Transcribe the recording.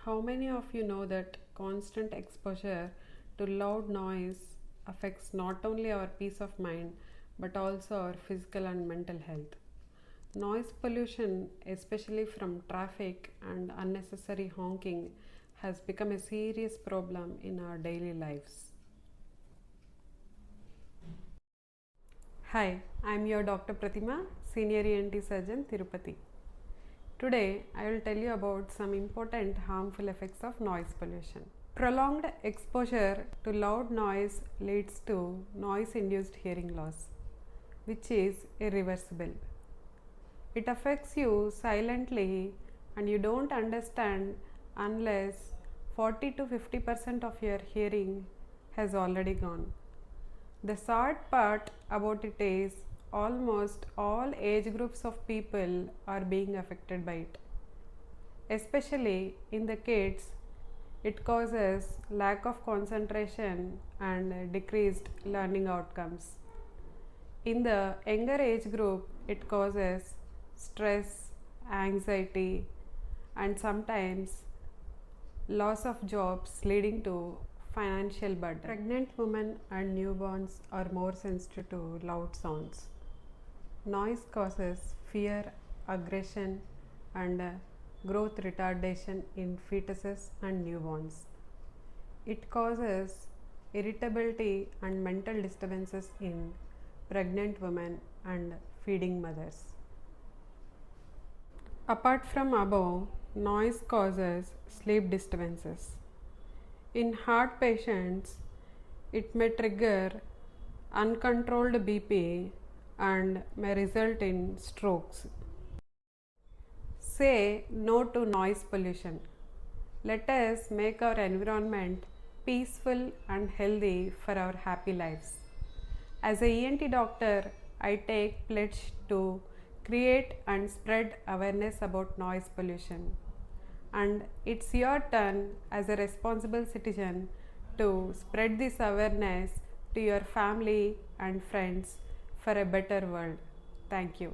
How many of you know that constant exposure to loud noise affects not only our peace of mind but also our physical and mental health? Noise pollution, especially from traffic and unnecessary honking, has become a serious problem in our daily lives. Hi, I am your Dr. Pratima, Senior ENT Surgeon, Tirupati. Today, I will tell you about some important harmful effects of noise pollution. Prolonged exposure to loud noise leads to noise-induced hearing loss, which is irreversible. It affects you silently and you don't understand unless 40 to 50% of your hearing has already gone. The sad part about it is almost all age groups of people are being affected by it. Especially in the kids, it causes lack of concentration and decreased learning outcomes. In the younger age group, it causes stress, anxiety, and sometimes loss of jobs leading to financial burden. Pregnant women and newborns are more sensitive to loud sounds. Noise causes fear, aggression, and growth retardation in fetuses and newborns. It causes irritability and mental disturbances in pregnant women and feeding mothers. Apart from above, noise causes sleep disturbances. In heart patients, it may trigger uncontrolled BP and may result in strokes. Say no to noise pollution. Let us make our environment peaceful and healthy for our happy lives. As a ENT doctor, I take pledge to create and spread awareness about noise pollution. And it's your turn as a responsible citizen to spread this awareness to your family and friends for a better world. Thank you.